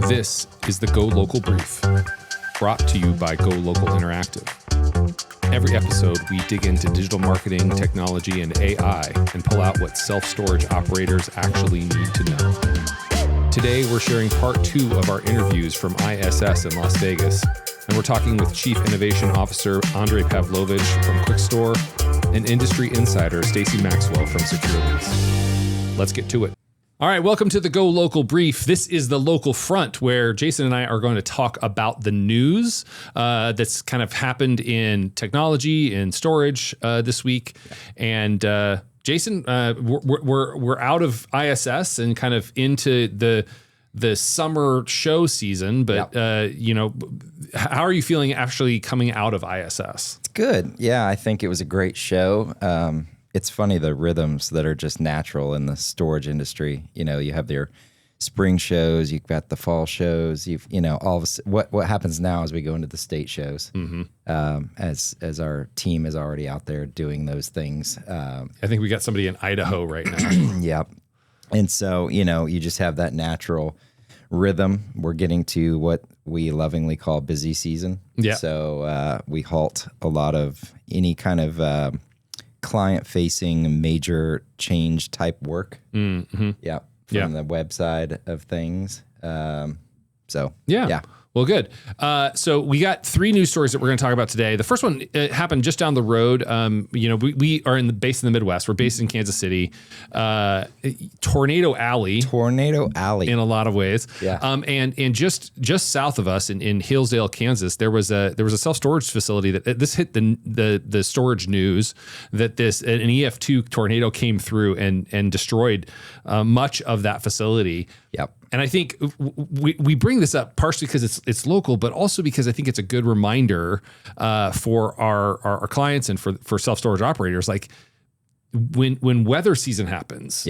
This is the Go Local Brief, brought to you by Go Local Interactive. Every episode, we dig into digital marketing, technology, and AI and pull out what self-storage operators actually need to know. Today, we're sharing part 2 of our interviews from ISS in Las Vegas, and we're talking with Chief Innovation Officer Andre Pavlovic from QuikStor and industry insider Stacie Maxwell from SecureLease. Let's get to it. All right, welcome to the Go Local Brief. This is the local front where Jason and I are going to talk about the news that's kind of happened in technology and storage this week. And Jason, we're out of ISS and kind of into the summer show season. But how are you feeling actually coming out of ISS? It's good. Yeah, I think it was a great show. It's funny, the rhythms that are just natural in the storage industry. You know, you have your spring shows, you've got the fall shows, all of what happens now as we go into the state shows, as our team is already out there doing those things. I think we got somebody in Idaho right now. Yeah. And so, you just have that natural rhythm. We're getting to what we lovingly call busy season. Yeah. So we halt a lot of any kind of client-facing major change type work. Mm-hmm. Yeah, from the web side of things. Yeah. Well, good. So we got 3 news stories that we're going to talk about today. The first one happened just down the road. We are based in the Midwest. We're based in Kansas City. Tornado Alley in a lot of ways. Yeah. And just south of us in Hillsdale, Kansas, there was a self-storage facility that this hit the storage news that an EF2 tornado came through and destroyed much of that facility. Yep. And I think we bring this up partially because it's local, but also because I think it's a good reminder for our clients and for self-storage operators. Like when weather season happens,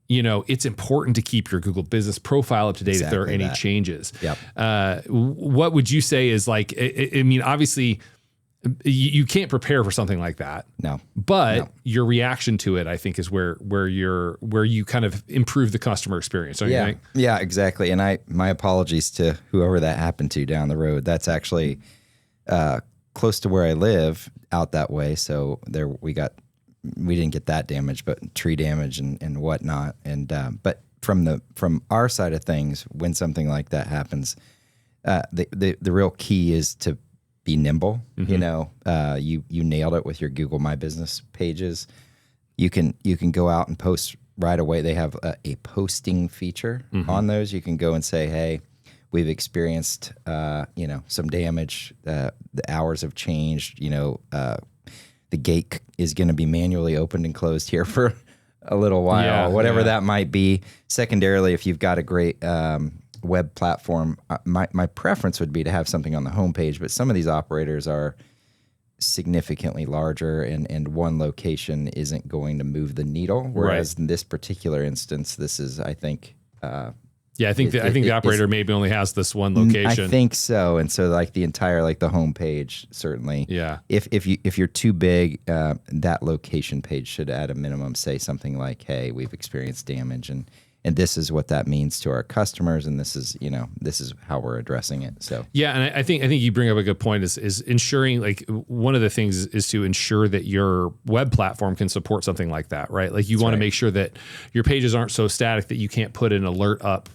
it's important to keep your Google business profile up to date if there are any changes. Yep. What would you say is like? I mean, obviously, you can't prepare for something like that. No. But your reaction to it, I think, is where you kind of improve the customer experience. Don't you think? Yeah, exactly. And my apologies to whoever that happened to down the road. That's actually close to where I live out that way. So we didn't get that damage, but tree damage and whatnot. And but from our side of things, when something like that happens, the real key is to be nimble. Mm-hmm. You nailed it with your Google My Business pages. You can go out and post right away. They have a posting feature on those. You can go and say, hey, we've experienced some damage. The hours have changed. The gate is going to be manually opened and closed here for a little while, whatever that might be. Secondarily, if you've got a great web platform, my preference would be to have something on the homepage, but some of these operators are significantly larger and one location isn't going to move the needle. Whereas in this particular instance, this is, I think, I think the operator maybe only has this one location. I think so. And so like the entire, like the homepage, certainly. Yeah. If you're too big, that location page should at a minimum say something like, hey, we've experienced damage and this is what that means to our customers, and this is how we're addressing it. So and I think you bring up a good point. Is ensuring, like, one of the things is to ensure that your web platform can support something like that, right? Like you want to make sure that your pages aren't so static that you can't put an alert up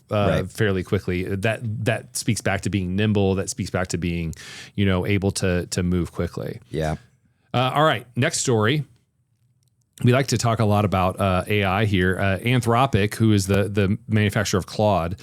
fairly quickly. That speaks back to being nimble. That speaks back to being able to move quickly. Yeah. All right, next story. We like to talk a lot about AI here. Anthropic, who is the manufacturer of Claude,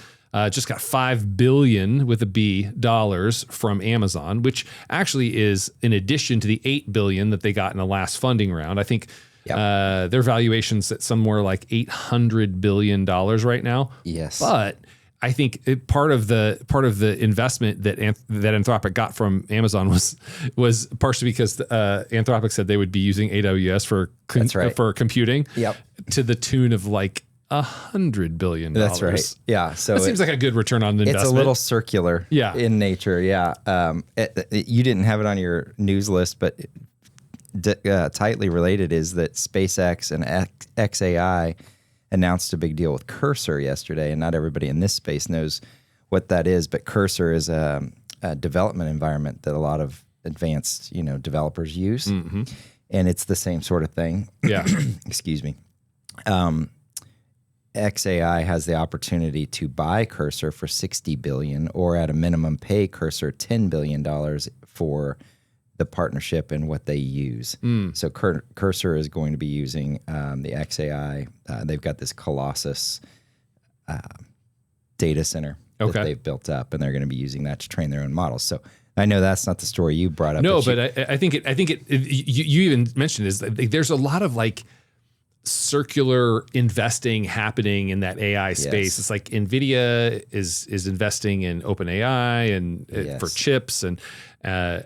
just got $5 billion with a B dollars from Amazon, which actually is in addition to the $8 billion that they got in the last funding round. I think their valuation's at somewhere like $800 billion right now. Yes, but I think part of the investment that Anthropic got from Amazon was partially because Anthropic said they would be using AWS for computing. Yep. To the tune of like $100 billion. That's right. Yeah. So that seems like a good return on investment. It's a little circular. In nature. Yeah. You didn't have it on your news list, but tightly related is that SpaceX and XAI announced a big deal with Cursor yesterday, and not everybody in this space knows what that is, but Cursor is a development environment that a lot of advanced, developers use. Mm-hmm. And it's the same sort of thing. Yeah. Excuse me. XAI has the opportunity to buy Cursor for $60 billion, or at a minimum pay Cursor $10 billion for the partnership and what they use. So Cursor is going to be using the XAI. They've got this Colossus data center that they've built up, and they're going to be using that to train their own models. So I know that's not the story you brought up. No, but I think you even mentioned is that there's a lot of like circular investing happening in that AI space. It's like NVIDIA is investing in OpenAI and for chips, and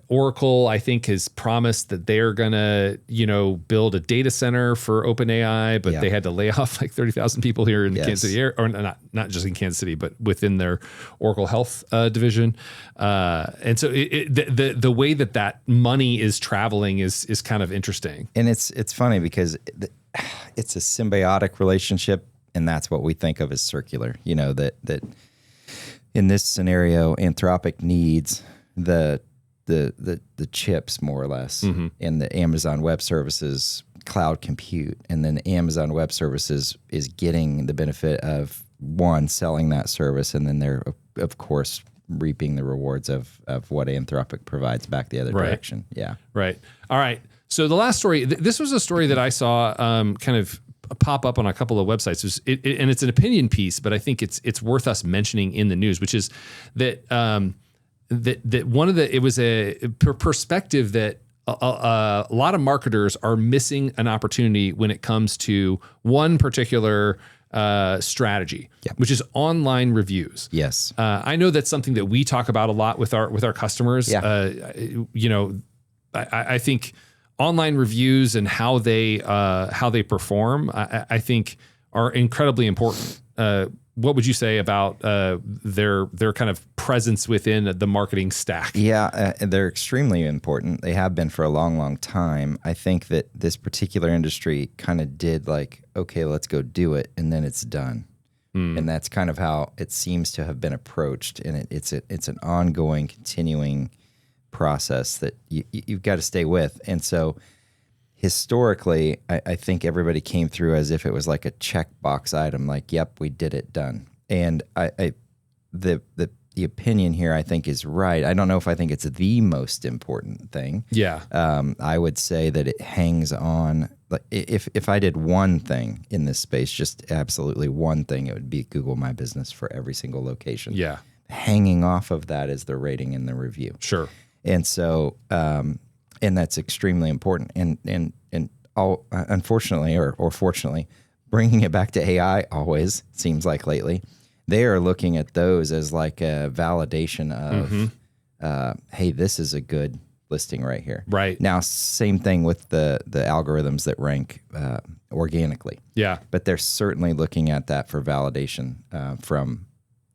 Oracle, I think, has promised that they're gonna, build a data center for OpenAI, but they had to lay off like 30,000 people here in the Kansas City area, or not just in Kansas City, but within their Oracle Health division. And so the way that money is traveling is kind of interesting. And it's funny because it's a symbiotic relationship, and that's what we think of as circular. That in this scenario, Anthropic needs the chips more or less, in the Amazon Web Services cloud compute, and then Amazon Web Services is getting the benefit of selling that service, and then they're of course reaping the rewards of what Anthropic provides back the other direction. Yeah. Right. All right. So the last story, this was a story that I saw kind of pop up on a couple of websites. And it's an opinion piece, but I think it's worth us mentioning in the news, which is that that one of it was a perspective that a lot of marketers are missing an opportunity when it comes to one particular strategy, which is online reviews. Yes. I know that's something that we talk about a lot with our customers. Yeah. I think online reviews and how they perform, I think, are incredibly important. What would you say about their kind of presence within the marketing stack? Yeah, they're extremely important. They have been for a long, long time. I think that this particular industry kind of did like, okay, let's go do it, and then it's done. And that's kind of how it seems to have been approached. And it's an ongoing, continuing process that you've got to stay with. And so historically, I think everybody came through as if it was like a checkbox item, like, yep, we did it, done. And the opinion here, I think, is right. I don't know if I think it's the most important thing. Yeah. I would say that it hangs on, like, if I did one thing in this space, just absolutely one thing, it would be Google My Business for every single location. Yeah. Hanging off of that is the rating and the review. Sure. And so, and that's extremely important. And all, unfortunately or fortunately, bringing it back to AI always seems like lately, they are looking at those as like a validation of, hey, this is a good listing right here. Right. Now, same thing with the algorithms that rank organically. Yeah. But they're certainly looking at that for validation from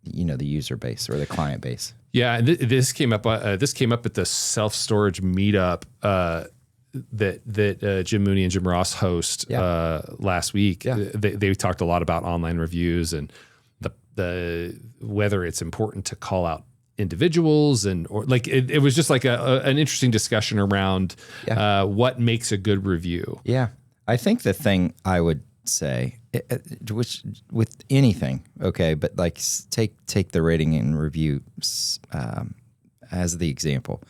the user base or the client base. Yeah, and this came up. This came up at the self-storage meetup that Jim Mooney and Jim Ross host last week. Yeah. They talked a lot about online reviews and the whether it's important to call out individuals or like it was just like an interesting discussion around what makes a good review. Yeah, I think the thing I would say, which with anything, okay, but like take the rating and review as the example.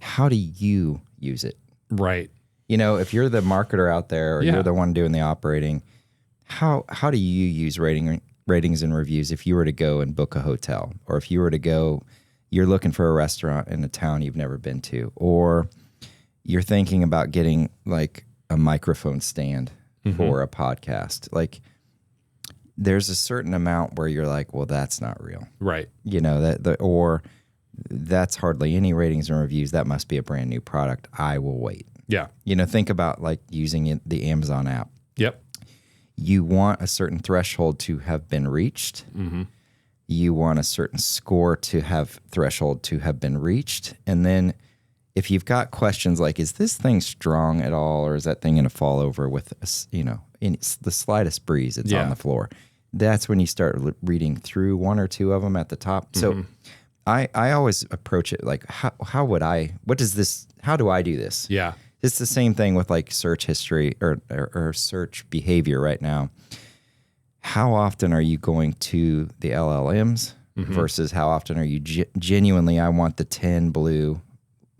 How do you use it? Right. If you're the marketer out there, or you're the one doing the operating, how do you use ratings and reviews if you were to go and book a hotel, or if you were to go, you're looking for a restaurant in a town you've never been to, or you're thinking about getting like a microphone stand for a podcast. Like, there's a certain amount where you're like, well, that's not real. Right. Or that's hardly any ratings and reviews. That must be a brand new product. I will wait. Yeah. Think about like using the Amazon app. Yep. You want a certain threshold to have been reached. You want a certain score to have threshold to have been reached. And then if you've got questions like, is this thing strong at all, or is that thing going to fall over with, in the slightest breeze, it's on the floor. that's when you start reading through one or two of them at the top. So I always approach it like, how do I do this? Yeah. It's the same thing with like search history or search behavior right now. How often are you going to the LLMs versus how often are you genuinely, I want the 10 blue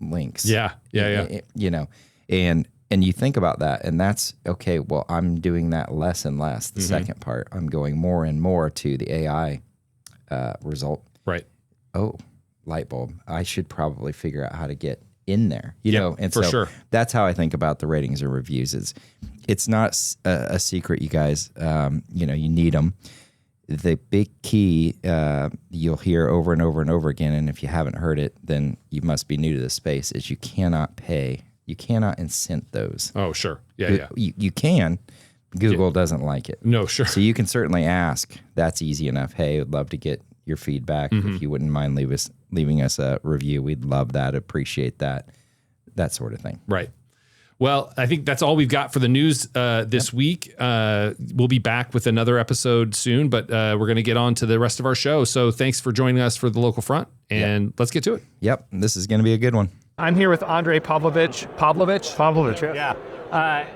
links. Yeah. You know, and you think about that, and that's okay. Well, I'm doing that less and less. The second part, I'm going more and more to the AI result. Right. Oh, light bulb. I should probably figure out how to get in there, you know? And for so sure. That's how I think about the ratings and reviews. It's not a secret, you guys. You know, you need them. The big key you'll hear over and over and over again, and if you haven't heard it, then you must be new to this space, is you cannot pay. You cannot incent those. Oh, sure. Yeah. You can. Google doesn't like it. No, sure. So you can certainly ask. That's easy enough. Hey, I'd love to get your feedback. If you wouldn't mind leaving us a review, we'd love that, appreciate that sort of thing. Right. Well, I think that's all we've got for the news this week. We'll be back with another episode soon, but we're going to get on to the rest of our show. So thanks for joining us for the Local Front, and let's get to it. Yep, this is going to be a good one. I'm here with Andrei Pavlovic,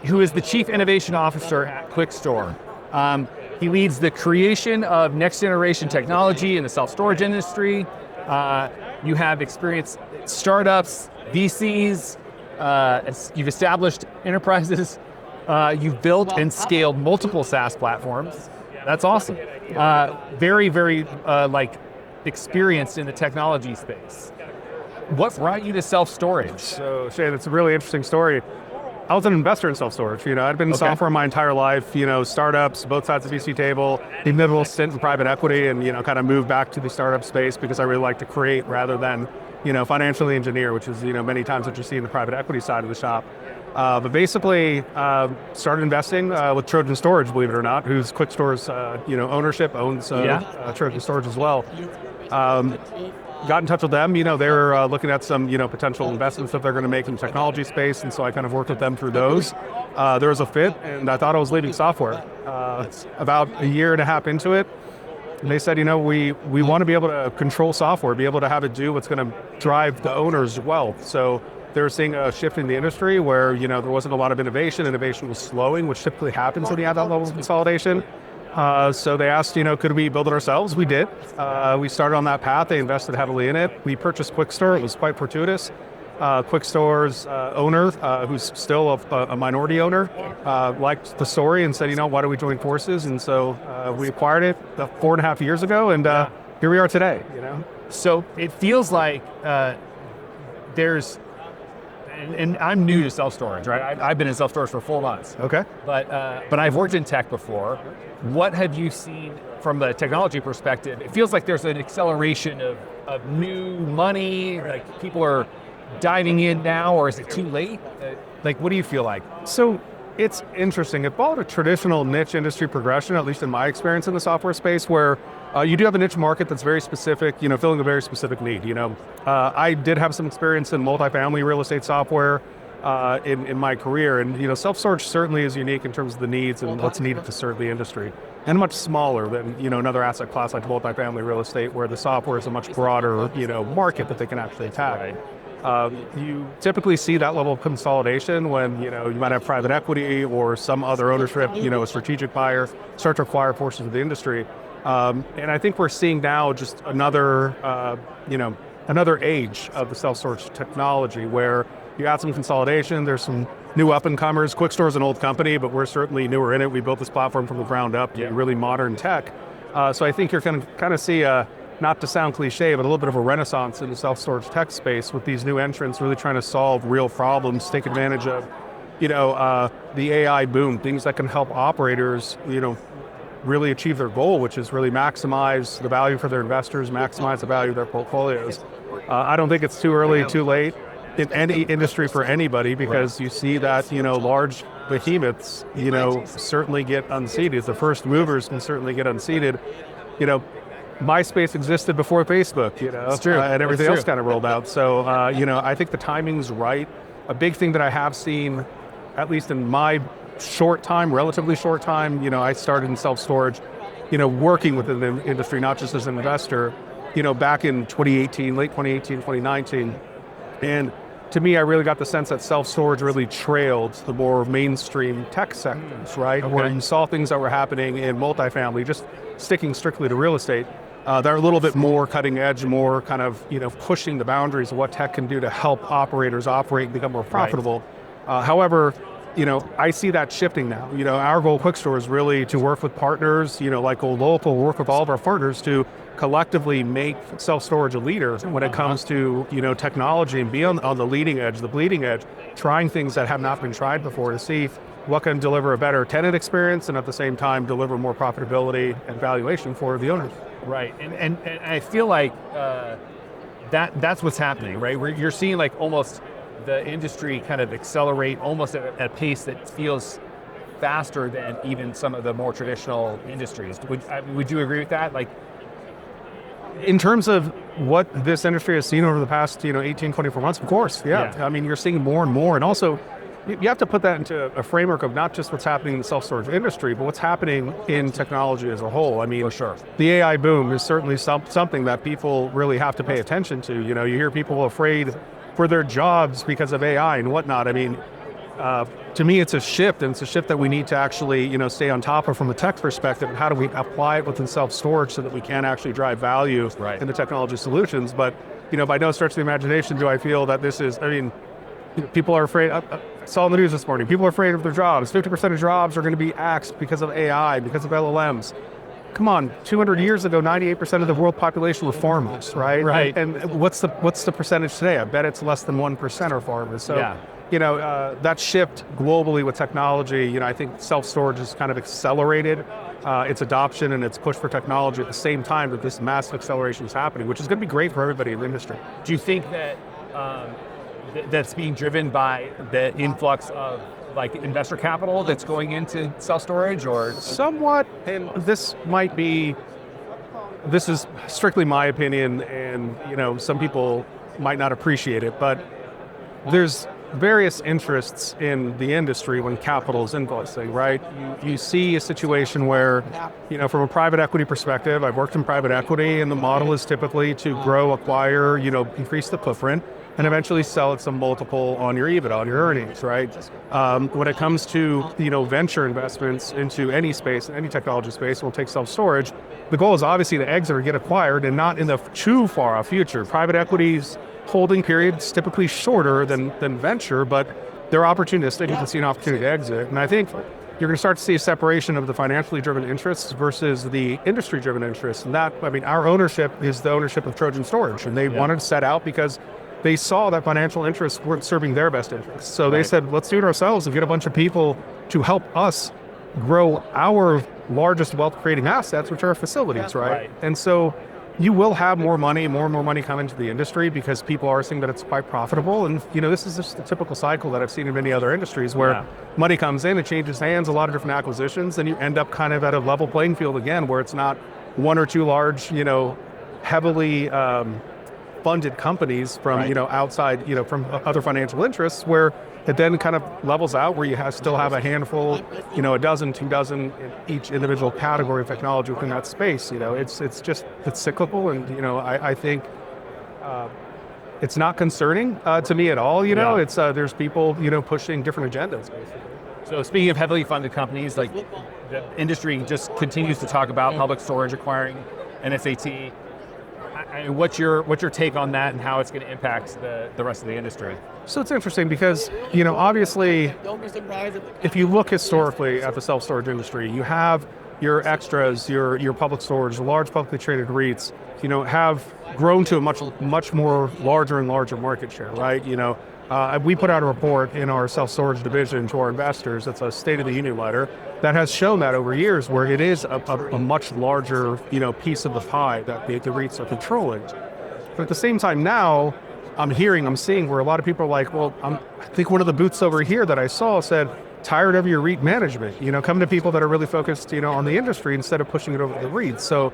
who is the Chief Innovation Officer at QuikStor. He leads the creation of next-generation technology in the self-storage industry. You have experienced startups, VCs, you've established enterprises, you've built and scaled multiple SaaS platforms. That's awesome. Very, very experienced in the technology space. What brought you to self-storage? So, Shane, it's a really interesting story. I was an investor in self-storage. You know, I'd been in software my entire life, you know, startups, both sides of the VC table, did a little stint in private equity and, you know, kind of moved back to the startup space because I really like to create rather than, you know, financially engineer, which is, you know, many times what you see in the private equity side of the shop. But basically, started investing with Trojan Storage, believe it or not, who's QuikStor's, you know, ownership, owns Trojan Storage as well. Got in touch with them. You know, they were looking at some, you know, potential investments that they're going to make in the technology space, and so I kind of worked with them through those. There was a fit, and I thought I was leaving software. About a year and a half into it, and they said, you know, we want to be able to control software, be able to have it do what's going to drive the owner's wealth. So they were seeing a shift in the industry where, you know, there wasn't a lot of innovation. Innovation was slowing, which typically happens when you have that level of consolidation. So they asked, you know, could we build it ourselves? We did. We started on that path. They invested heavily in it. We purchased QuikStor. It was quite fortuitous. QuikStor's owner, who's still a minority owner, liked the story and said, you know, why don't we join forces? And so we acquired it 4.5 years ago, and here we are today. You know, so it feels like there's. And I'm new to self-storage, right? I've been in self-storage for 4 months. Okay. But I've worked in tech before. What have you seen from the technology perspective? It feels like there's an acceleration of new money, like people are diving in now, or is it too late? Like, what do you feel like? So it's interesting. It followed a traditional niche industry progression, at least in my experience in the software space, where you do have a niche market that's very specific, you know, filling a very specific need. You know, I did have some experience in multifamily real estate software in my career, and you know, self-storage certainly is unique in terms of the needs and what's needed to serve the industry, and much smaller than, you know, another asset class like multifamily real estate, where the software is a much broader, you know, market that they can actually attack. Right. You typically see that level of consolidation when, you know, you might have private equity or some other ownership, you know, a strategic buyer start to acquire portions of the industry. And I think we're seeing now just another, you know, another age of the self-storage technology where you add some consolidation, there's some new up-and-comers. QuikStor is an old company, but we're certainly newer in it. We built this platform from the ground up, really modern tech. So I think you're going to kind of see not to sound cliche, but a little bit of a renaissance in the self-storage tech space with these new entrants really trying to solve real problems, take advantage of, you know, the AI boom, things that can help operators, you know, really achieve their goal, which is really maximize the value for their investors, maximize the value of their portfolios. I don't think it's too early, too late in any industry for anybody, because you see that, you know, large behemoths, you know, certainly get unseated. The first movers can certainly get unseated. You know, MySpace existed before Facebook, you know, That's true. And everything That's else true. kind of rolled out. So, you know, I think the timing's right. A big thing that I have seen, at least in my short time, relatively short time, you know, I started in self-storage working within the industry, not just as an investor, back in 2018, late 2018, 2019. And to me, I really got the sense that self-storage really trailed the more mainstream tech sectors, right? Okay. Where you saw things that were happening in multifamily, just sticking strictly to real estate. They're a little bit more cutting edge, more kind of, pushing the boundaries of what tech can do to help operators operate and become more profitable. However, I see that shifting now. Our goal, QuikStor, is really to work with partners, like Go Local, work with all of our partners to collectively make self-storage a leader when it comes to, technology and be on the leading edge, the bleeding edge, trying things that have not been tried before to see what can deliver a better tenant experience and at the same time deliver more profitability and valuation for the owners. Right, and I feel like that's what's happening, right? Where you're seeing like almost the industry kind of accelerate almost at a pace that feels faster than even some of the more traditional industries. Would you agree with that? Like, in terms of what this industry has seen over the past 18, 24 months, of course, yeah. I mean, you're seeing more and more, and also you have to put that into a framework of not just what's happening in the self-storage industry, but what's happening in technology as a whole. I mean, for sure, the AI boom is certainly something that people really have to pay attention to. You hear people afraid for their jobs because of AI and whatnot. I mean, to me, it's a shift, and it's a shift that we need to actually, stay on top of from a tech perspective. And how do we apply it within self-storage so that we can actually drive value in the technology solutions? But, by no stretch of the imagination do I feel that this is, people are afraid. I saw in the news this morning, people are afraid of their jobs. 50% of jobs are going to be axed because of AI, because of LLMs. Come on, 200 years ago, 98% of the world population were farmers, right? Right. And what's the percentage today? I bet it's less than 1% are farmers. So, that shift globally with technology, I think self-storage has kind of accelerated its adoption and its push for technology at the same time that this massive acceleration is happening, which is going to be great for everybody in the industry. Do you think that that's being driven by the influx of like investor capital that's going into self-storage, or? Somewhat, and this is strictly my opinion, and some people might not appreciate it, but there's various interests in the industry when capital is investing, right? You see a situation where, from a private equity perspective, I've worked in private equity, and the model is typically to grow, acquire, increase the footprint, and eventually sell at some multiple on your EBITDA, on your earnings, right? When it comes to, venture investments into any space, any technology space, we'll take self-storage, the goal is obviously to exit or get acquired and not in the too far off future. Private equity's holding periods typically shorter than venture, but they're opportunistic. You can see an opportunity to exit. And I think you're going to start to see a separation of the financially driven interests versus the industry driven interests. And that, our ownership is the ownership of Trojan Storage, and they wanted to set out because they saw that financial interests weren't serving their best interests. So they said, let's do it ourselves and get a bunch of people to help us grow our largest wealth creating assets, which are facilities, right? And so you will have more and more money come into the industry because people are seeing that it's quite profitable. And, this is just a typical cycle that I've seen in many other industries where money comes in, it changes hands, a lot of different acquisitions, and you end up kind of at a level playing field again, where it's not one or two large, heavily funded companies from, outside, from other financial interests, where it then kind of levels out where you still have a handful, a dozen, 2 dozen in each individual category of technology within that space. It's cyclical, and, I think it's not concerning to me at all. It's there's people, pushing different agendas, basically. So speaking of heavily funded companies, like the industry just continues to talk about public storage acquiring NSAT. What's your take on that and how it's going to impact the rest of the industry? So it's interesting because, obviously, if you look historically at the self-storage industry, you have your extras, your public storage, large publicly traded REITs, have grown to a much more larger and larger market share, right? We put out a report in our self-storage division to our investors. It's a State of the Union letter that has shown that over years where it is a much larger, piece of the pie that the REITs are controlling. But at the same time now, I'm seeing where a lot of people are like, well, I think one of the booths over here that I saw said, tired of your REIT management, come to people that are really focused, on the industry instead of pushing it over to the REITs. So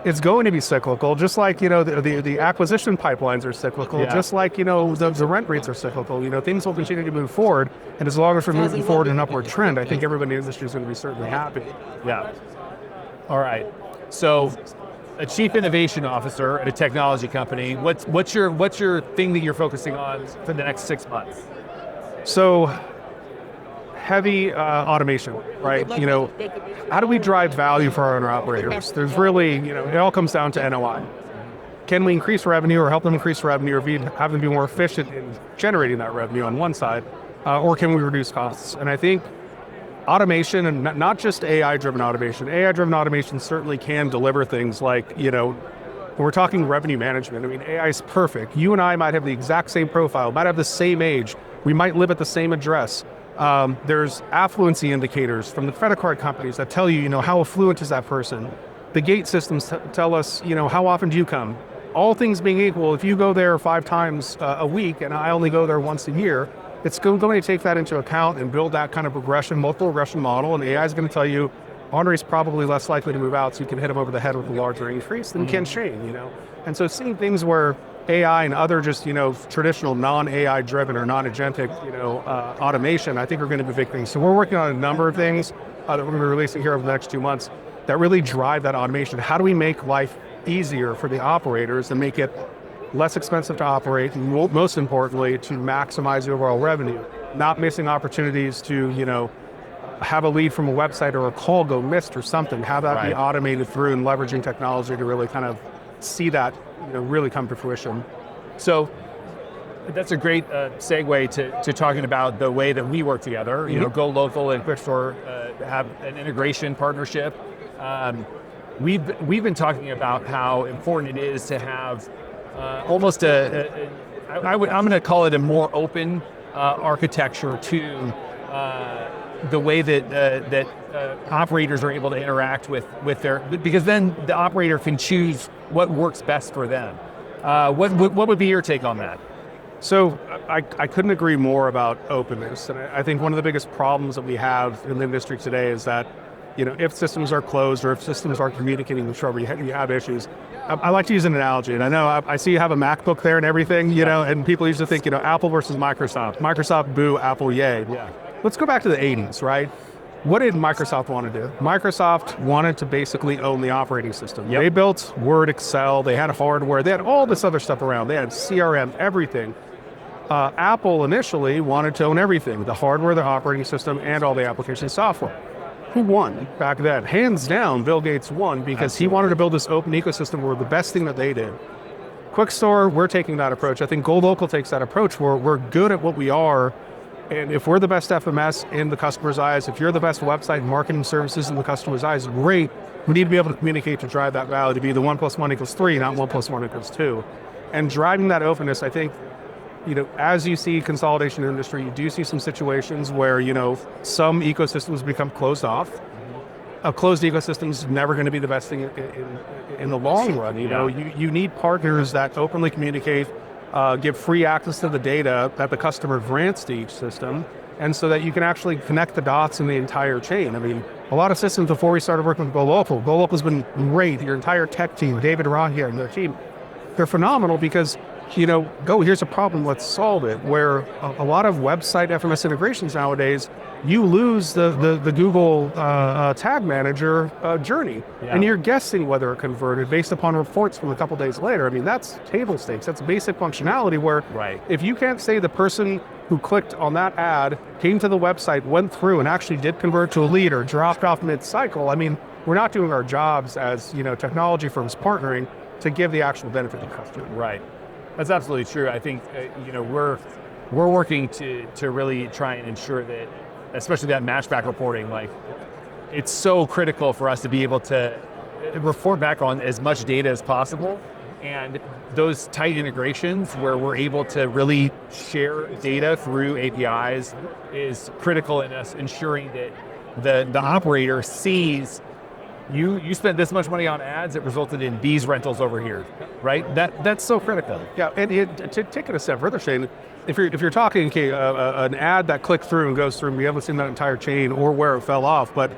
it's going to be cyclical, just like, the acquisition pipelines are cyclical, just like, the rent rates are cyclical. Things will continue to move forward, and as long as we're moving forward in an upward trend, I think everybody in the industry is going to be certainly happy. Yeah. All right. So, a chief innovation officer at a technology company, what's your thing that you're focusing on for the next 6 months? So, heavy automation, right? How do we drive value for our owner operators? There's really, it all comes down to NOI. Can we increase revenue or help them increase revenue, or have them be more efficient in generating that revenue on one side, or can we reduce costs? And I think automation, and not just AI-driven automation certainly can deliver things like, when we're talking revenue management, AI is perfect. You and I might have the exact same profile, might have the same age, we might live at the same address. There's affluency indicators from the credit card companies that tell you, how affluent is that person. The gate systems tell us, how often do you come? All things being equal, if you go there 5 times a week and I only go there once a year, it's going to take that into account and build that kind of multiple regression model, and AI is going to tell you, Andre's probably less likely to move out, so you can hit him over the head with a larger increase than Ken Shane, And so seeing things where AI and other just, traditional non-AI driven or non-agentic, automation, I think are going to be big things. So we're working on a number of things that we're going to be releasing here over the next 2 months that really drive that automation. How do we make life easier for the operators and make it less expensive to operate, and most importantly, to maximize the overall revenue, not missing opportunities to, have a lead from a website or a call go missed or something, have that be automated through, and leveraging technology to really kind of see that, really come to fruition. So that's a great segue to talking about the way that we work together. Go Local and QuikStor have an integration partnership. We've been talking about how important it is to have almost I'm going to call it a more open architecture to the way that operators are able to interact with their, because then the operator can choose what works best for them. What would be your take on that? So I couldn't agree more about openness, and I think one of the biggest problems that we have in the industry today is that, if systems are closed or if systems aren't communicating with each other, you have issues. I like to use an analogy, and I know I see you have a MacBook there and everything, and people used to think, Apple versus Microsoft. Microsoft boo, Apple yay. Yeah. Let's go back to the 80s, right? What did Microsoft want to do? Microsoft wanted to basically own the operating system. Yep. They built Word, Excel, they had hardware, they had all this other stuff around. They had CRM, everything. Apple initially wanted to own everything, the hardware, the operating system, and all the application software. Who won back then? Hands down, Bill Gates won, because he wanted to build this open ecosystem where the best thing that they did. QuikStor, we're taking that approach. I think Go Local takes that approach where we're good at what we are, and if we're the best FMS in the customer's eyes, if you're the best website and marketing services in the customer's eyes, great. We need to be able to communicate to drive that value to be the 1 + 1 = 3, not 1 + 1 = 2. And driving that openness, I think, as you see consolidation in the industry, you do see some situations where, some ecosystems become closed off. A closed ecosystem is never going to be the best thing in the long run. You need partners that openly communicate, give free access to the data that the customer grants to each system, and so that you can actually connect the dots in the entire chain. A lot of systems before we started working with Go Local's been great. Your entire tech team, David Rahia and their team, they're phenomenal because here's a problem, let's solve it. Where a lot of website FMS integrations nowadays, you lose the Google tag manager journey. Yeah. And you're guessing whether it converted based upon reports from a couple days later. That's table stakes. That's basic functionality where if you can't say the person who clicked on that ad, came to the website, went through and actually did convert to a lead or dropped off mid-cycle, we're not doing our jobs as technology firms partnering to give the actual benefit to the customer. Right. That's absolutely true. I think we're working to really try and ensure that, especially that matchback reporting, it's so critical for us to be able to report back on as much data as possible, and those tight integrations where we're able to really share data through APIs is critical in us ensuring that the operator sees you spent this much money on ads, it resulted in these rentals over here, right? That's so critical. Yeah, and to take it a step further, Shane, if you're talking an ad that clicked through and goes through, and we haven't seen that entire chain or where it fell off, but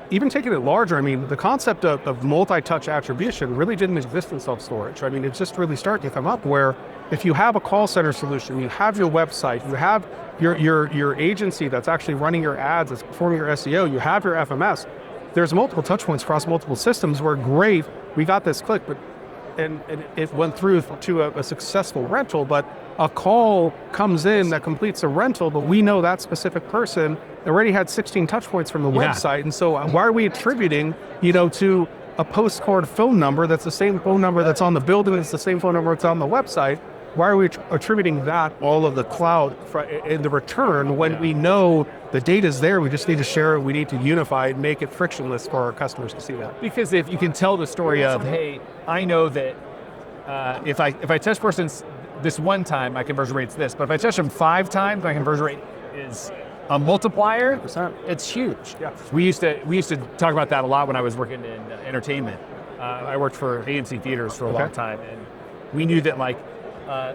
even taking it larger, the concept of multi-touch attribution really didn't exist in self-storage. It's just really starting to come up where if you have a call center solution, you have your website, you have your agency that's actually running your ads, that's performing your SEO, you have your FMS, there's multiple touch points across multiple systems where great, we got this click, but and it went through to a successful rental, but a call comes in that completes a rental, but we know that specific person already had 16 touch points from the website. And so why are we attributing, to a postcard phone number that's the same phone number that's on the building, it's the same phone number that's on the website? Why are we attributing that all of the cloud in the return when we know the data's there? We just need to share it. We need to unify it, make it frictionless for our customers to see that. Because if you can tell the story of, hey, I know that if I touch persons this one time, my conversion rate's this, but if I touch them 5 times, my conversion rate is a multiplier. 100%. It's huge. Yeah. We used to talk about that a lot when I was working in entertainment. I worked for AMC theaters for a long time, and we knew that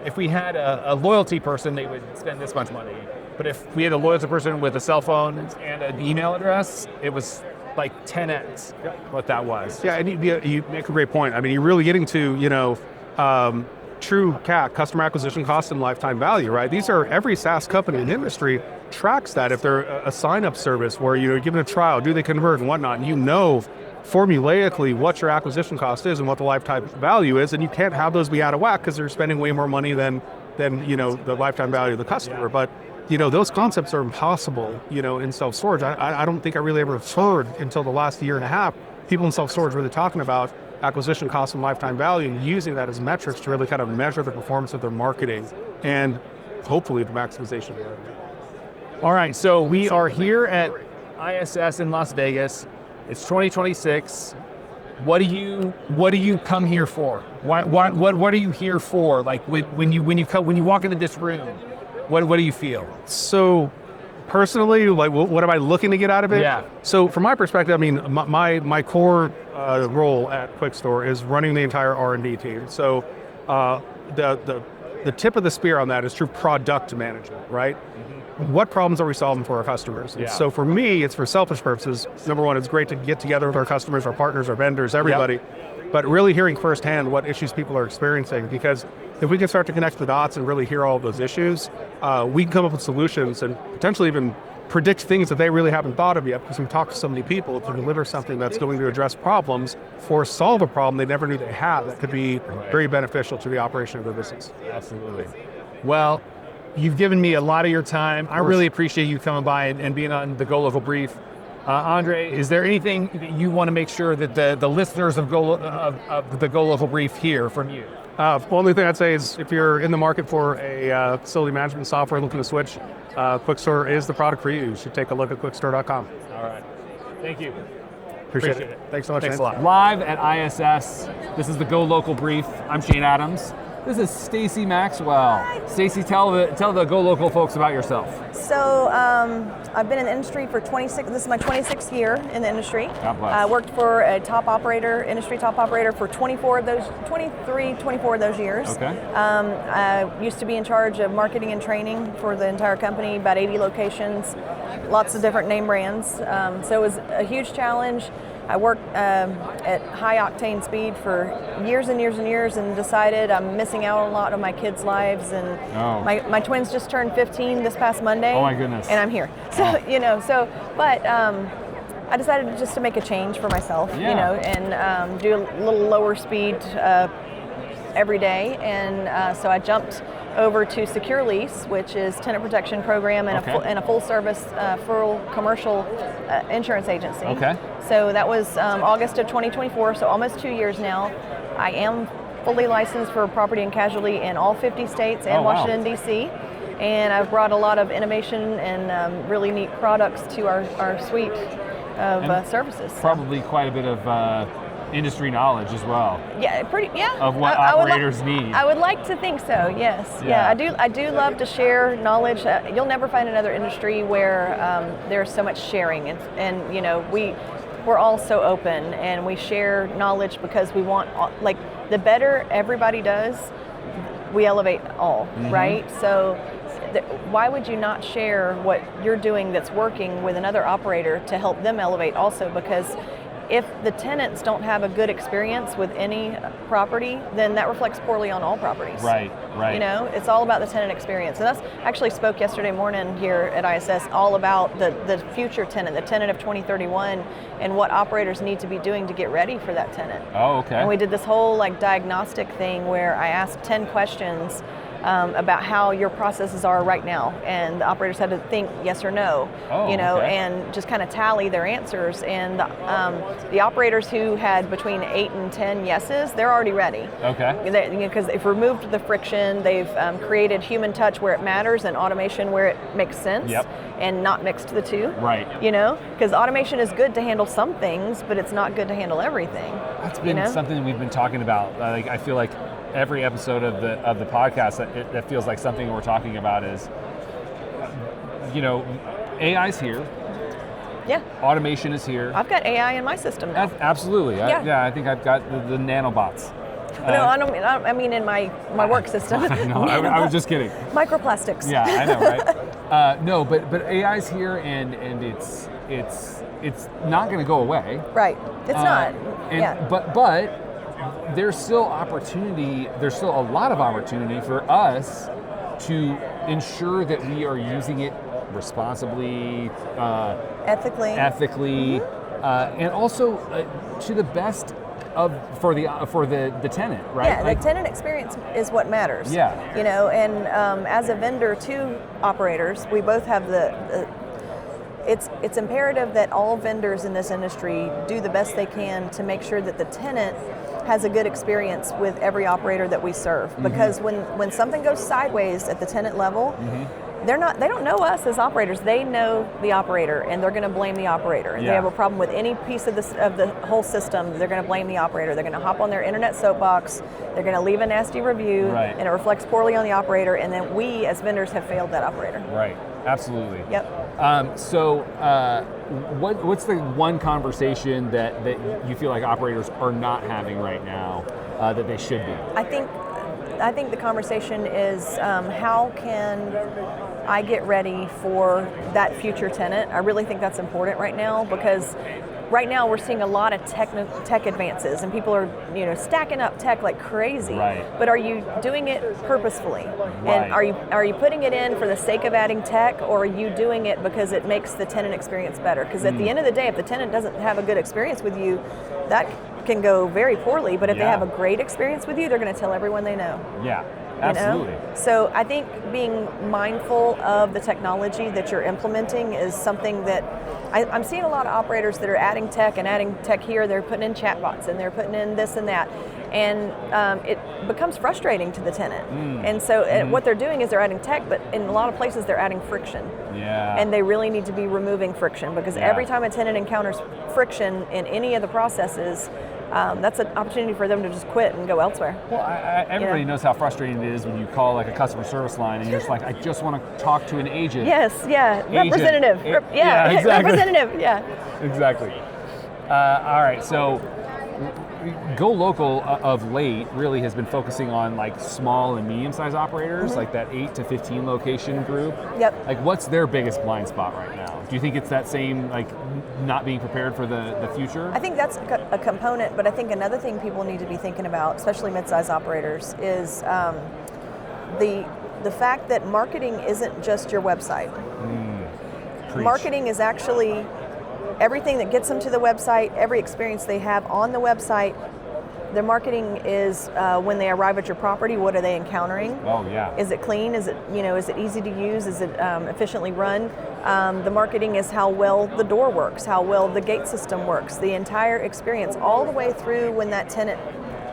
if we had a loyalty person, they would spend this much money. But if we had a loyalty person with a cell phone and an email address, it was like 10x what that was. Yeah, and you make a great point. I mean, you're really getting to, true CAC, customer acquisition cost and lifetime value, right? These are, every SaaS company in the industry tracks that. If they're a sign-up service where you're given a trial, do they convert and whatnot, and formulaically what your acquisition cost is and what the lifetime value is, and you can't have those be out of whack because they're spending way more money than the lifetime value of the customer. Yeah. But those concepts are impossible, in self-storage. I don't think I really ever heard until the last year and a half people in self-storage really talking about acquisition cost and lifetime value and using that as metrics to really kind of measure the performance of their marketing and hopefully the maximization of revenue. All right, so we are here at ISS in Las Vegas. It's 2026. What do you come here for? What are you here for? Like when you walk into this room, what do you feel? So personally, what am I looking to get out of it? Yeah. So from my perspective, I mean, my core role at QuikStor is running the entire R&D team. So the tip of the spear on that is true product management, right? Mm-hmm. What problems are we solving for our customers? Yeah. So for me, it's for selfish purposes. Number one, it's great to get together with our customers, our partners, our vendors, everybody, but really hearing firsthand what issues people are experiencing, because if we can start to connect the dots and really hear all of those issues, we can come up with solutions and potentially even predict things that they really haven't thought of yet, because we've talked to so many people to deliver something that's going to address problems or solve a problem they never knew they had that could be very beneficial to the operation of their business. Absolutely. Well, you've given me a lot of your time. I really appreciate you coming by and being on the Go Local Brief. Andre, is there anything that you want to make sure that the listeners of the Go Local Brief hear from you? Only thing I'd say is if you're in the market for a facility management software looking to switch, QuikStor is the product for you. You should take a look at QuikStor.com. All right. Thank you. Appreciate it. Thanks so much. Thanks a lot. Live at ISS, this is the Go Local Brief. I'm Shane Adams. This is Stacie Maxwell. Stacie, tell the Go Local folks about yourself. So I've been in the industry for 26, this is my 26th year in the industry. God bless. I worked for a industry top operator for 24 of those years. Okay. I used to be in charge of marketing and training for the entire company, about 80 locations, lots of different name brands. So it was a huge challenge. I worked at high octane speed for years and years and years, and decided I'm missing out on a lot of my kids' lives. And my twins just turned 15 this past Monday. Oh my goodness! And I'm here. So but I decided just to make a change for myself, and do a little lower speed every day. And so I jumped over to SecureLease, which is tenant protection program and a full service, full commercial insurance agency. Okay. So that was August of 2024, so almost 2 years now. I am fully licensed for property and casualty in all 50 states and Washington, D.C. And I've brought a lot of innovation and really neat products to our suite of services. Probably quite a bit of industry knowledge as well. Yeah, of what operators need. I would like to think so. Yes. Yeah. I do love to share knowledge. You'll never find another industry where there's so much sharing, and we're all so open and we share knowledge because we want, the better everybody does, we elevate all, right? So why would you not share what you're doing that's working with another operator to help them elevate also? Because if the tenants don't have a good experience with any property, then that reflects poorly on all properties. Right. You know, it's all about the tenant experience. And that's actually spoke yesterday morning here at ISS all about the future tenant, the tenant of 2031, and what operators need to be doing to get ready for that tenant. Oh, okay. And we did this whole like diagnostic thing where I asked 10 questions about how your processes are right now, and the operators had to think yes or no, okay. and just kind of tally their answers. And the operators who had between 8 and 10 yeses, they're already ready. Okay. Because they've removed the friction, they've created human touch where it matters and automation where it makes sense, and not mixed the two. Right. You know, because automation is good to handle some things, but it's not good to handle everything. That's been something we've been talking about. Like, I feel like every episode of the podcast that feels like something we're talking about is, AI's here. Yeah. Automation is here. I've got AI in my system now. Absolutely. I think I've got the nanobots. No, I mean in my work system. No, I was just kidding. Microplastics. Yeah, I know, right? No, but AI's here, and it's not going to go away. Right. It's not. But there's still opportunity. There's still a lot of opportunity for us to ensure that we are using it responsibly, ethically, and also to the best for the tenant, right? Yeah, the tenant experience is what matters. Yeah. And as a vendor to operators, we both have it's imperative that all vendors in this industry do the best they can to make sure that the tenant has a good experience with every operator that we serve. Because when something goes sideways at the tenant level, they don't know us as operators. They know the operator, and they're going to blame the operator. If they have a problem with any piece of the whole system, they're going to blame the operator. They're going to hop on their internet soapbox. They're going to leave a nasty review, and it reflects poorly on the operator. And then we, as vendors, have failed that operator. Right. Absolutely. Yep. So, what's the one conversation that you feel like operators are not having right now that they should be? I think the conversation is how can I get ready for that future tenant? I really think that's important right now, because right now we're seeing a lot of tech advances, and people are stacking up tech like crazy. Right. But are you doing it purposefully? Right. And are you putting it in for the sake of adding tech, or are you doing it because it makes the tenant experience better? Because at the end of the day, if the tenant doesn't have a good experience with you, that can go very poorly. But if they have a great experience with you, they're going to tell everyone they know. Yeah. Absolutely. So I think being mindful of the technology that you're implementing is something that I'm seeing a lot of operators that are adding tech here. They're putting in chatbots, and they're putting in this and that, and it becomes frustrating to the tenant. And so what they're doing is they're adding tech, but in a lot of places they're adding friction. Yeah. And they really need to be removing friction, because every time a tenant encounters friction in any of the processes, that's an opportunity for them to just quit and go elsewhere. Well, everybody knows how frustrating it is when you call like a customer service line and you're just like, I just want to talk to an agent. Yes, representative. Exactly. Representative, Exactly. All right, so Go Local of late really has been focusing on like small and medium-sized operators, like that 8 to 15 location group. Yep. Like, what's their biggest blind spot right now? Do you think it's that same, like, not being prepared for the future? I think that's a component, but I think another thing people need to be thinking about, especially mid-sized operators, is the fact that marketing isn't just your website. Preach. Marketing is actually everything that gets them to the website, every experience they have on the website. Their marketing is when they arrive at your property, what are they encountering? Oh, yeah. Is it clean? Is it easy to use? Is it efficiently run? The marketing is how well the door works, how well the gate system works, the entire experience, all the way through when that tenant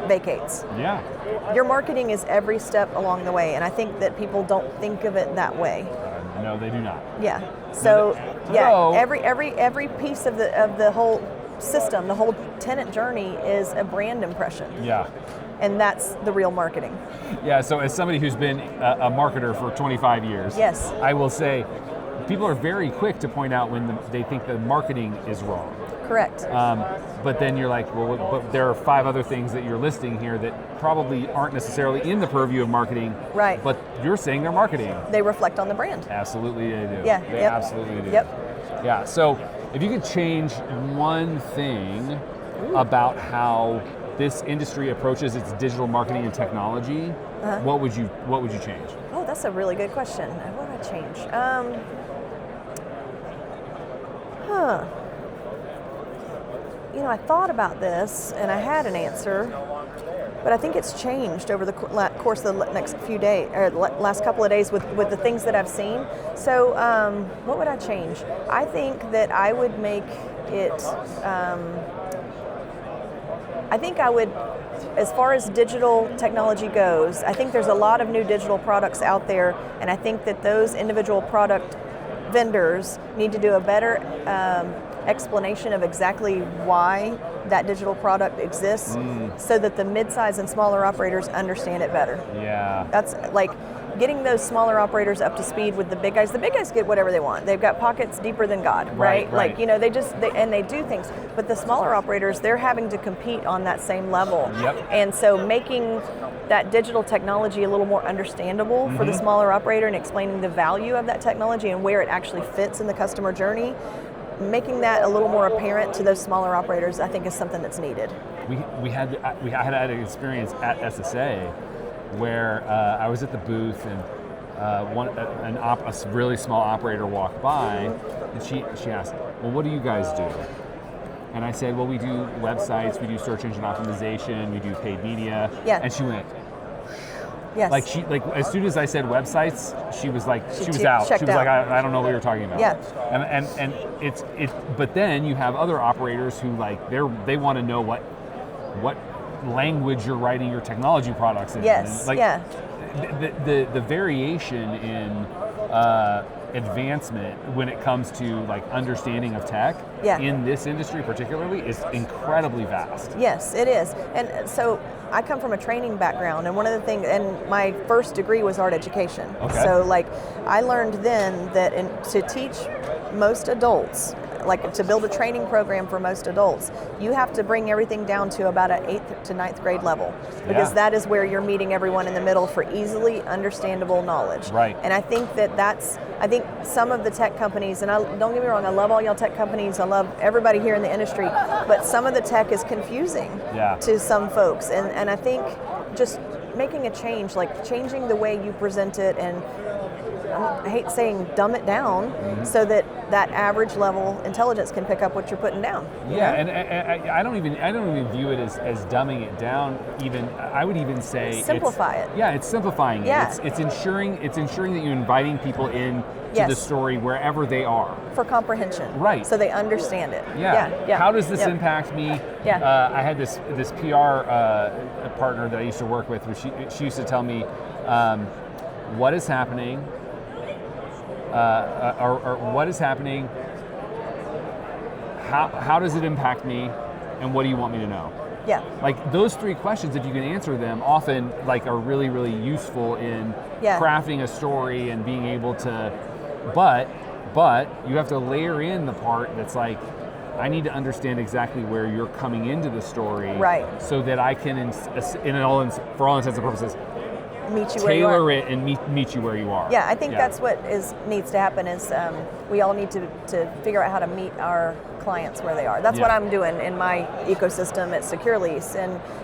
vacates. Yeah. Your marketing is every step along the way, and I think that people don't think of it that way. No, they do not. Yeah. So every piece of the whole system, the whole tenant journey is a brand impression. Yeah. And that's the real marketing. Yeah, so as somebody who's been a marketer for 25 years, yes, I will say people are very quick to point out when they think the marketing is wrong. Correct. But then you're like, well, but there are 5 other things that you're listing here that probably aren't necessarily in the purview of marketing. Right. But you're saying they're marketing. They reflect on the brand. Absolutely they do. Yeah. They absolutely do. Yep. Yeah, so If you could change one thing about how this industry approaches its digital marketing and technology, what would you change? Oh, that's a really good question. What would I change? I thought about this and I had an answer, but I think it's changed over the course of the next few days, or last couple of days with the things that I've seen. So what would I change? I think that I would make it, I think I would, as far as digital technology goes, I think there's a lot of new digital products out there, and I think that those individual product vendors need to do a better explanation of exactly why that digital product exists so that the mid-size and smaller operators understand it better. Yeah. That's like getting those smaller operators up to speed with the big guys. The big guys get whatever they want. They've got pockets deeper than God, right? Like, they do things. But the smaller operators, they're having to compete on that same level. Yep. And so making that digital technology a little more understandable for the smaller operator and explaining the value of that technology and where it actually fits in the customer journey, making that a little more apparent to those smaller operators, I think is something that's needed. I had an experience at SSA where I was at the booth and a really small operator walked by and she asked, well, what do you guys do? And I said, well, we do websites, we do search engine optimization, we do paid media. Yeah. And she went, yes. Like as soon as I said websites, she was like, she was out. checked She was out. like, I don't know what you're talking about. Yeah. And it's but then you have other operators who they want to know what language you're writing your technology products in. Yes. And the variation in advancement when it comes to like understanding of tech in this industry particularly is incredibly vast. Yes, it is. And so I come from a training background, and one of the things, and my first degree was art education. Okay. So like I learned then that to teach most adults, like to build a training program for most adults, you have to bring everything down to about an 8th to 9th grade level, because that is where you're meeting everyone in the middle for easily understandable knowledge. Right. And I think I think some of the tech companies, and don't get me wrong, I love all y'all tech companies, I love everybody here in the industry, but some of the tech is confusing to some folks, and I think just making a change, like changing the way you present it, and I hate saying dumb it down so that average level intelligence can pick up what you're putting down. Yeah, and I don't even view it as dumbing it down. Even I would even say simplify it. Yeah, it's simplifying Yeah. it. It's ensuring that you're inviting people in to the story wherever they are for comprehension. Right. So they understand it. Yeah. How does this impact me? Yeah. I had this PR partner that I used to work with, where she used to tell me what is happening. Or what is happening, how does it impact me, and what do you want me to know? Yeah. Like those three questions, if you can answer them, often like are really, really useful in crafting a story and being able to, but you have to layer in the part that's like, I need to understand exactly where you're coming into the story, right? So that I can, for all intents and purposes, meet you where you are. Tailor it and meet you where you are. Yeah, I think that's what needs to happen is we all need to figure out how to meet our clients where they are. That's what I'm doing in my ecosystem at SecureLease.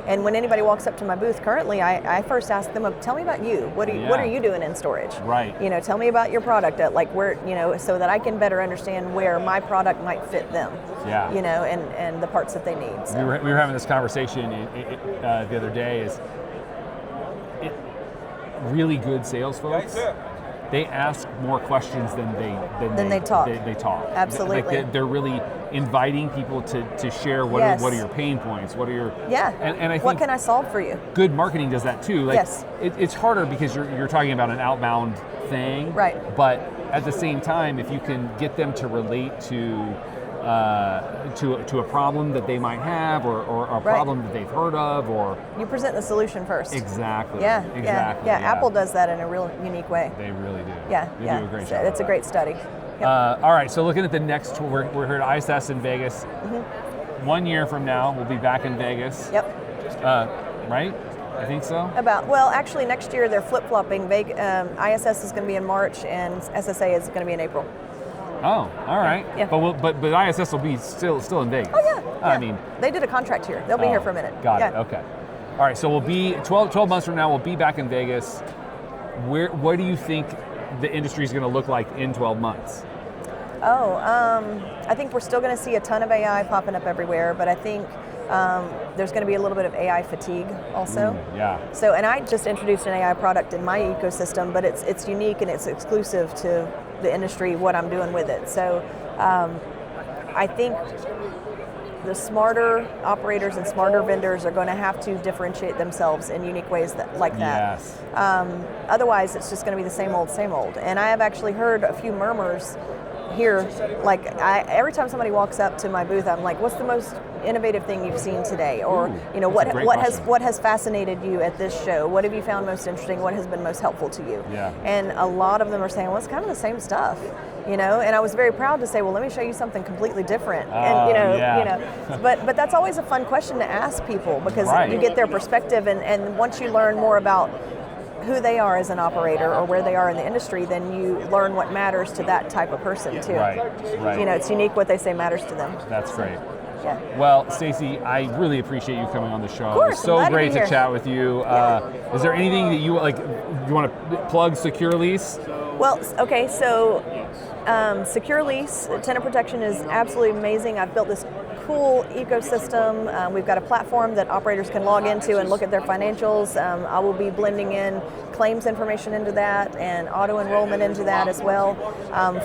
And when anybody walks up to my booth currently, I first ask them, tell me about you. What are you doing in storage? Right. Tell me about your product, so that I can better understand where my product might fit them. Yeah. And the parts that they need. So. We were having this conversation the other day. Really good sales folks, they ask more questions than they talk. They talk. Absolutely. They're really inviting people to share what are your pain points, what are your and I think what can I solve for you? Good marketing does that too. Like yes. It's harder because you're talking about an outbound thing, right? But at the same time, if you can get them to relate to a problem that they might have, or a problem that they've heard of, or you present the solution first. Exactly. Exactly. Yeah. Apple does that in a real unique way. They really do. Yeah. They do a great job. It's a great study. Yep. All right. So looking at the next tour, we're here at ISS in Vegas. 1 year from now, we'll be back in Vegas. Yep. Right? I think so. Actually, next year they're flip-flopping. ISS is going to be in March, and SSA is going to be in April. Oh, all right. Yeah. But ISS will be still in Vegas. Oh yeah. I mean, they did a contract here. They'll be here for a minute. Got it. Okay. All right. So we'll be 12 months from now. We'll be back in Vegas. What do you think the industry is going to look like in 12 months? I think we're still going to see a ton of AI popping up everywhere, but I think there's going to be a little bit of AI fatigue also. Yeah. So, and I just introduced an AI product in my ecosystem, but it's unique and it's exclusive to the industry, what I'm doing with it. So I think the smarter operators and smarter vendors are going to have to differentiate themselves in unique ways like that. Yes. Otherwise, it's just going to be the same old, same old. And I have actually heard a few murmurs here. Like every time somebody walks up to my booth, I'm like, "What's the most innovative thing you've seen today?" Or what has fascinated you at this show? What have you found most interesting? What has been most helpful to you? Yeah. And a lot of them are saying, "Well, it's kind of the same stuff." And I was very proud to say, well, let me show you something completely different. But that's always a fun question to ask people because you get their perspective, and once you learn more about who they are as an operator or where they are in the industry, then you learn what matters to that type of person too. Right. It's unique what they say matters to them. That's great. Yeah. Well, Stacie, I really appreciate you coming on the show. Of course, It's so I'm glad great to be to here. chat with you. Is there anything that you want to plug SecureLease? Well, okay, so SecureLease, tenant protection is absolutely amazing. I've built this cool ecosystem. We've got a platform that operators can log into and look at their financials. I will be blending in claims information into that and auto enrollment into that as well.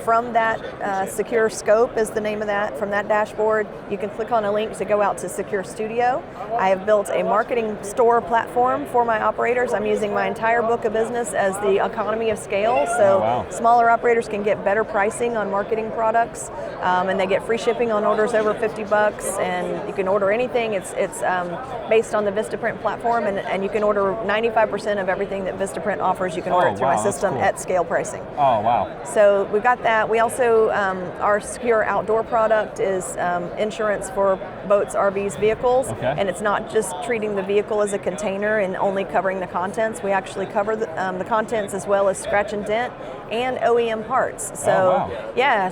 From that, Secure Scope is the name of that. From that dashboard, you can click on a link to go out to Secure Studio. I have built a marketing store platform for my operators. I'm using my entire book of business as the economy of scale, so smaller operators can get better pricing on marketing products, and they get free shipping on orders over $50, and you can order anything. It's based on the Vistaprint platform, and you can order 95% of everything that Vistaprint offers. You can order it through my system at scale pricing. Oh, wow. So we've got that. We also, our Secure Outdoor product is insurance for boats, RVs, vehicles, and it's not just treating the vehicle as a container and only covering the contents. We actually cover the contents as well as scratch and dent and OEM parts. So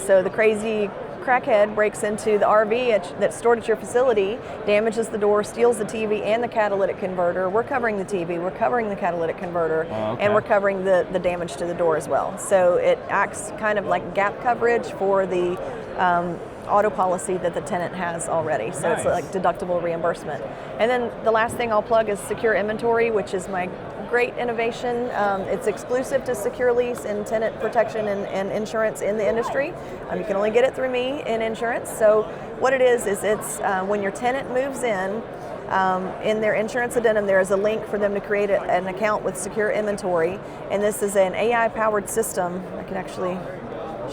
so the crazy crackhead breaks into the RV that's stored at your facility, damages the door, steals the TV and the catalytic converter. We're covering the TV, we're covering the catalytic converter, and we're covering the damage to the door as well. So it acts kind of like gap coverage for the auto policy that the tenant has already. So it's like deductible reimbursement. And then the last thing I'll plug is Secure Inventory, which is my great innovation. It's exclusive to SecureLease in tenant protection and insurance in the industry. You can only get it through me in insurance. So what it is it's when your tenant moves in their insurance addendum, there is a link for them to create an account with Secure Inventory. And this is an AI-powered system. I can actually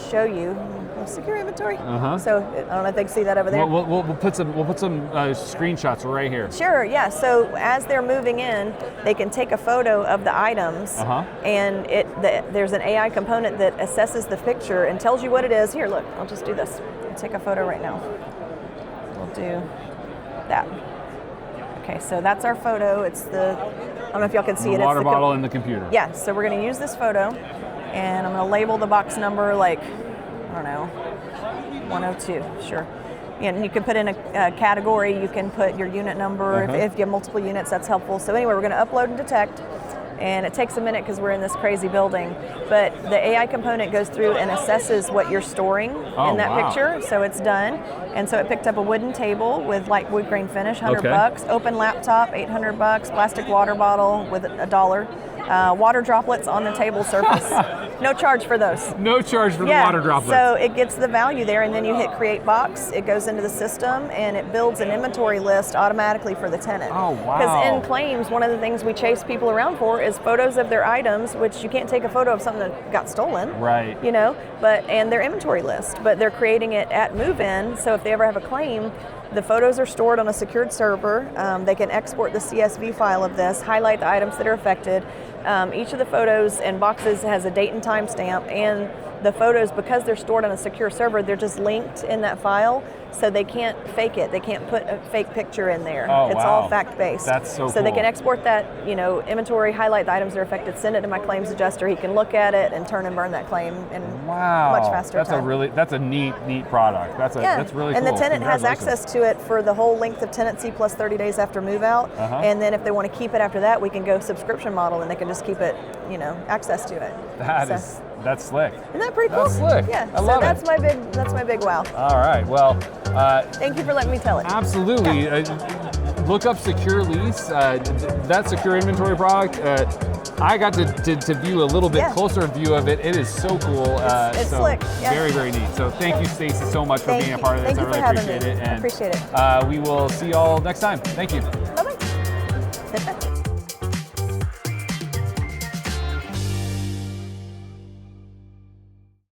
show you. Secure Inventory. So I don't know if they can see that over there. We'll put some screenshots right here. Sure. Yeah. So as they're moving in, they can take a photo of the items, and there's an AI component that assesses the picture and tells you what it is. Here, look. I'll just do this. I'll take a photo right now. We'll do that. Okay. So that's our photo. It's I don't know if y'all can see it. Water bottle in the computer. Yeah. So we're going to use this photo, and I'm going to label the box number like, I don't know, 102, sure. And you can put in a category, you can put your unit number. If you have multiple units, that's helpful. So anyway, we're going to upload and detect, and it takes a minute because we're in this crazy building. But the AI component goes through and assesses what you're storing in that picture, so it's done. And so it picked up a wooden table with light wood grain finish, $100. Open laptop, $800. Plastic water bottle with $1. Water droplets on the table surface. No charge for those. No charge for the water droplets. So it gets the value there, and then you hit create box, it goes into the system, and it builds an inventory list automatically for the tenant. Oh, wow. Because in claims, one of the things we chase people around for is photos of their items, which you can't take a photo of something that got stolen. Right. And their inventory list. But they're creating it at move-in, so if they ever have a claim, the photos are stored on a secured server. They can export the CSV file of this, highlight the items that are affected. Each of the photos and boxes has a date and time stamp, and the photos, because they're stored on a secure server, they're just linked in that file, so they can't fake it. They can't put a fake picture in there. Oh, it's wow. all fact-based. That's so they cool. can export that, inventory, highlight the items that are affected, send it to my claims adjuster. He can look at it and turn and burn that claim in much faster time. That's a neat product. That's really and cool. the tenant has Congratulations. access to it for the whole length of tenancy plus 30 days after move out. And then if they want to keep it after that, we can go subscription model and they can just keep it, access to it. That's slick. Isn't that pretty cool? That's slick. Yeah. I love that's it. that's my big wow. All right. Well, Thank you for letting me tell it. absolutely. Look up SecureLease. That secure inventory product. I got to view a little bit closer view of it. It is so cool. It's slick. Yeah. Very, very neat. So thank you, Stacie, so much for being a part of this. Thank you I really for having appreciate me. it. And I appreciate it. we will see you all next time. Thank you.